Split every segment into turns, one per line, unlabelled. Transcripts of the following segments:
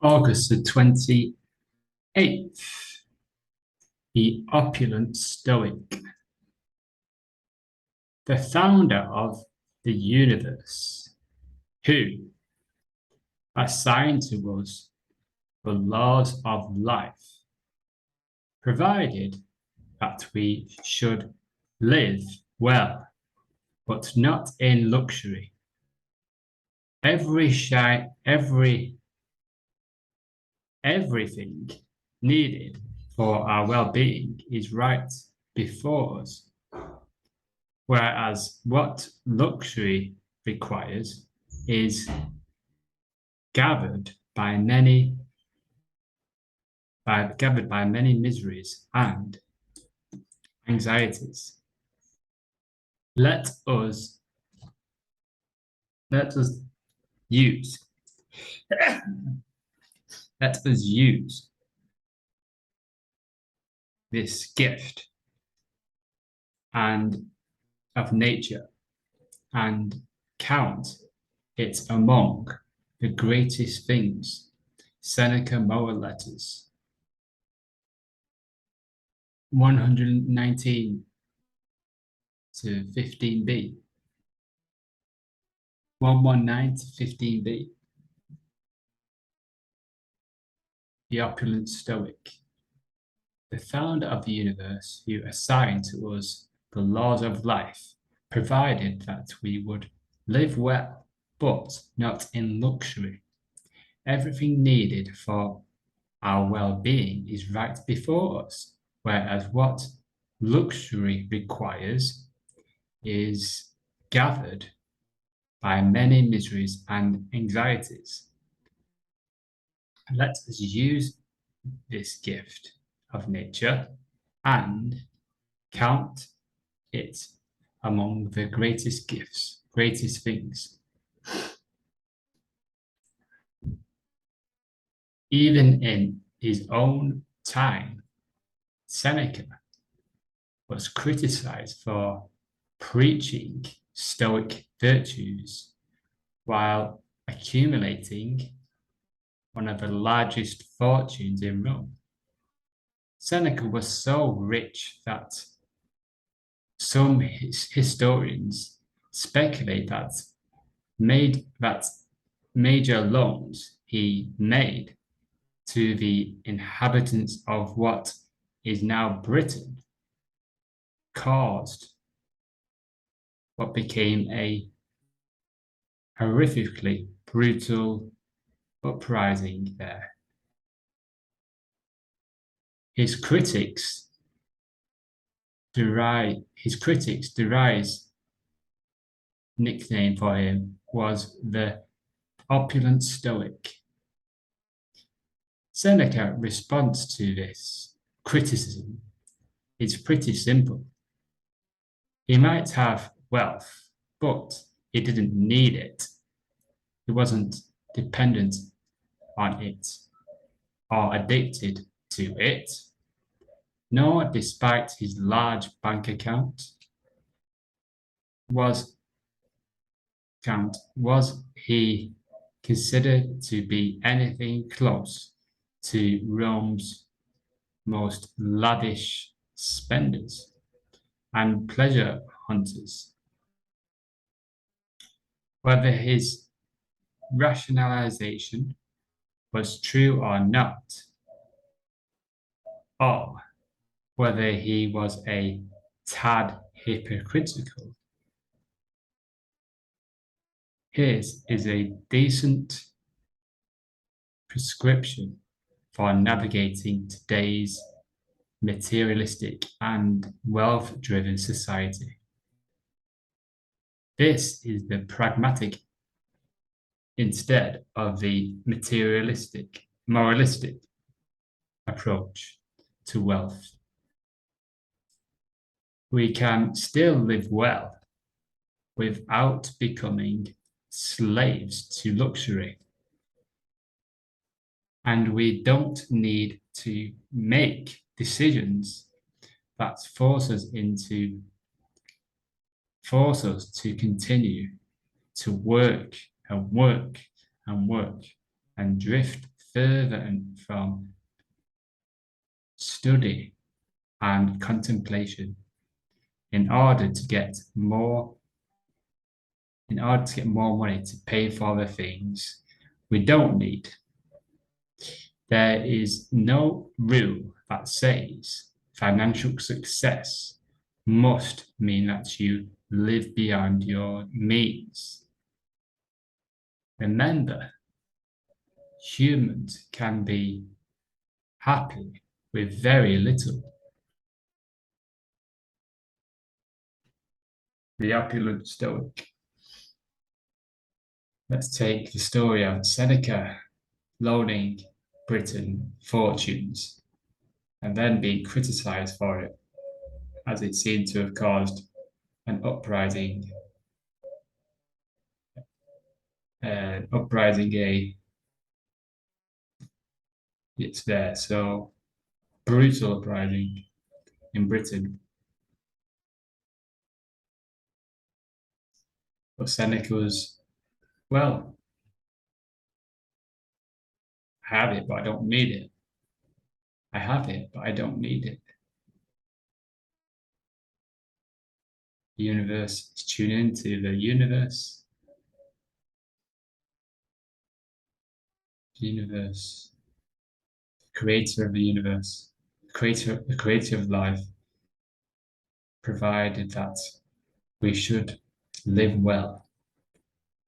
August the 28th, the opulent Stoic, the founder of the universe, who assigned to us the laws of life, provided that we should live well, but not in luxury. Everything needed for our well-being is right before us, whereas what luxury requires is gathered by many miseries and anxieties. Let us use let us use this gift and of nature and count it among the greatest things. Seneca Moral Letters 119 to 15b. 119 to 15b. The opulent Stoic, the founder of the universe, who assigned to us the laws of life, provided that we would live well, but not in luxury. Everything needed for our well-being is right before us, whereas what luxury requires is gathered by many miseries and anxieties. Let us use this gift of nature and count it among the greatest gifts, greatest things. Even in his own time, Seneca was criticized for preaching Stoic virtues while accumulating one of the largest fortunes in Rome. Seneca was so rich that some historians speculate that major loans he made to the inhabitants of what is now Britain caused what became a horrifically brutal uprising there. His critics nickname for him was the opulent Stoic. Seneca's response to this criticism is pretty simple. He might have wealth, but he didn't need it. He wasn't dependent on it or addicted to it, nor, despite his large bank account, was he considered to be anything close to Rome's most lavish spenders and pleasure hunters. Whether his rationalization was true or not, or whether he was a tad hypocritical, his is a decent prescription for navigating today's materialistic and wealth-driven society. This is the pragmatic instead of the materialistic, moralistic approach to wealth. We can still live well without becoming slaves to luxury. And we don't need to make decisions that force us to continue to work and work and work and drift fervent from study and contemplation in order to get more money to pay for the things we don't need. There is no rule that says financial success must mean that you live beyond your means. Remember, humans can be happy with very little. The opulent Stoic. Let's take the story of Seneca loaning Britain fortunes and then being criticized for it, as it seemed to have caused an uprising. It's there. So brutal uprising in Britain. But Seneca was, well, I have it, but I don't need it. I have it, but I don't need it. The universe is tuning into the universe. The universe, the creator of the universe, the creator of life, provided that we should live well,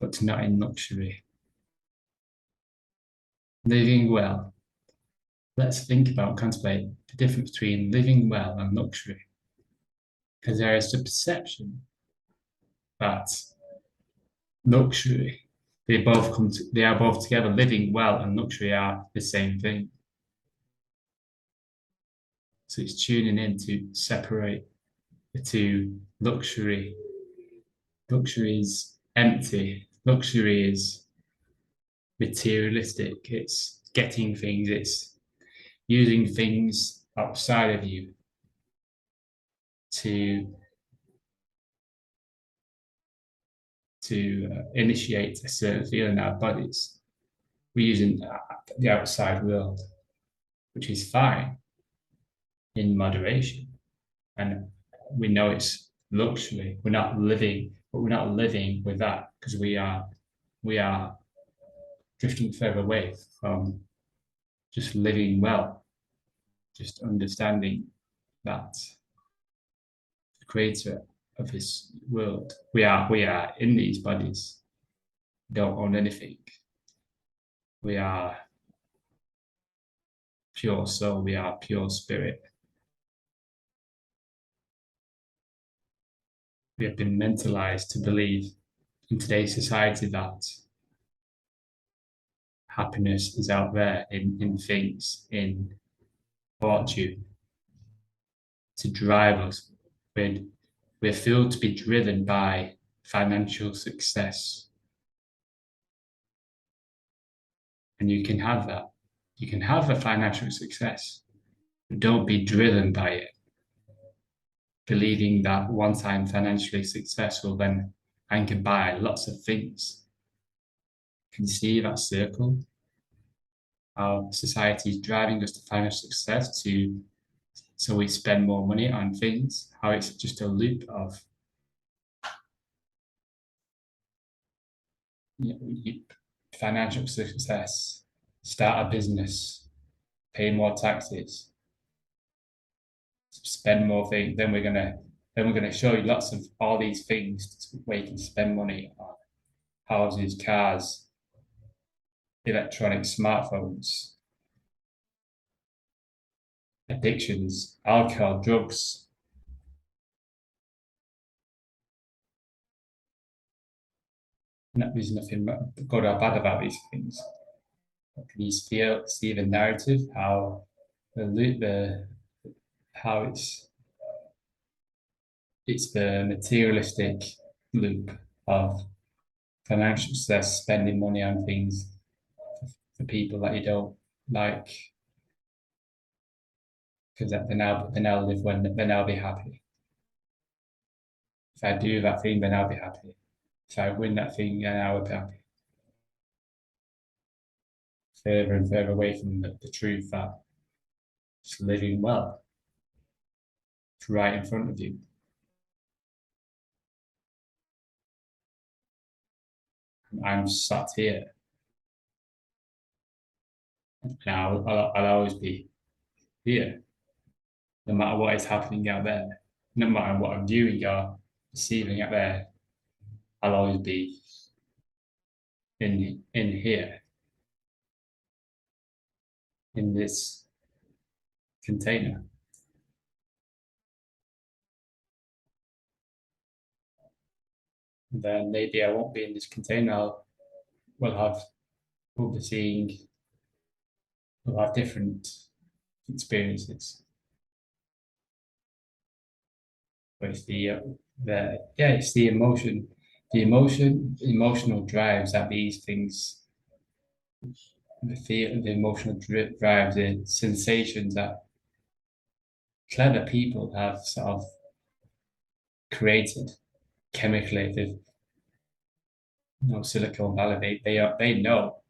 but not in luxury. Living well. Let's think about, contemplate the difference between living well and luxury. Because there is the perception that luxury, they are both together. Living well and luxury are the same thing. So it's tuning in to separate the two. Luxury is empty. Luxury is materialistic. It's getting things. It's using things outside of you to initiate a certain feeling in our bodies. We're using the outside world, which is fine in moderation. And we know it's luxury. We're not living, but we're not living with that because we are drifting further away from just living well, just understanding that the creator of this world, we are in these bodies, we don't own anything. We are pure soul, we are pure spirit. We have been mentalized to believe in today's society that happiness is out there in things, in fortune, to drive us. We're filled to be driven by financial success. And you can have that. You can have a financial success, but don't be driven by it. Believing that once I'm financially successful, then I can buy lots of things. Can you see that circle? How society is driving us to financial success so we spend more money on things, how it's just a loop of financial success, start a business, pay more taxes, spend more things. Then we're gonna show you lots of all these things where you can spend money on houses, cars, electronic smartphones, addictions, alcohol, drugs. There's nothing good or bad about these things. But can you see the narrative, how how it's the materialistic loop of financial success, spending money on things for people that you don't like, because they now live when then I'll be happy. If I do that thing, then I'll be happy. If I win that thing, then I will be happy. If further and further away from the truth that just living well, it's right in front of you. I'm sat here. Now I'll always be here, no matter what is happening out there, no matter what I'm viewing or perceiving out there. I'll always be in here, in this container. And then maybe I won't be in this container. We'll be seeing, we'll have different experiences. But it's it's emotional drives that these things, the emotional drives, the sensations that clever people have sort of created chemically. Silicon Valley, they know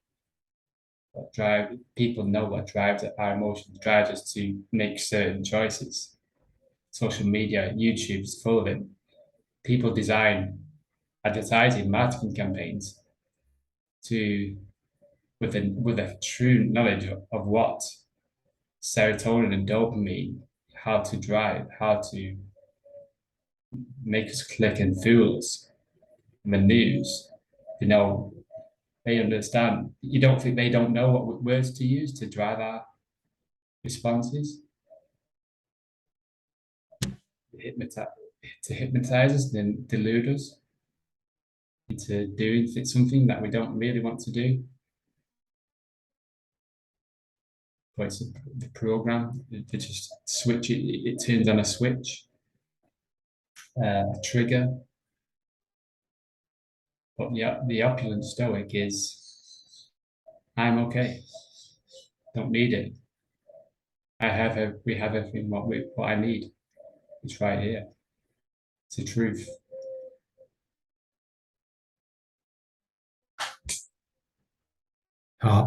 what drive people know what drives our emotions, drives us to make certain choices. Social media, YouTube is full of it. People design advertising, marketing campaigns to with a true knowledge of what serotonin and dopamine, how to drive, how to make us click and fool us. And the news, you know, they understand. You don't think they don't know what words to use to drive our responses, hypnotize, to hypnotize us, then delude us into doing something that we don't really want to do. But it's the program. They just switch it. It turns on a switch, a trigger. But the opulent Stoic is, I'm okay. Don't need it. We have everything what I need. It's right here. It's the truth.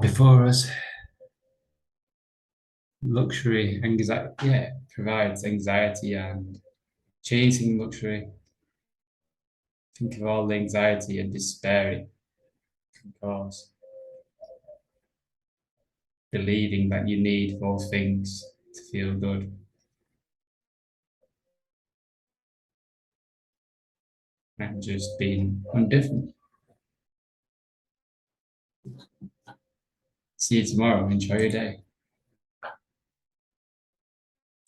Before us, luxury, anxiety, provides anxiety and chasing luxury. Think of all the anxiety and despair it can cause. Believing that you need those things to feel good. And just being indifferent. See you tomorrow. Enjoy your day.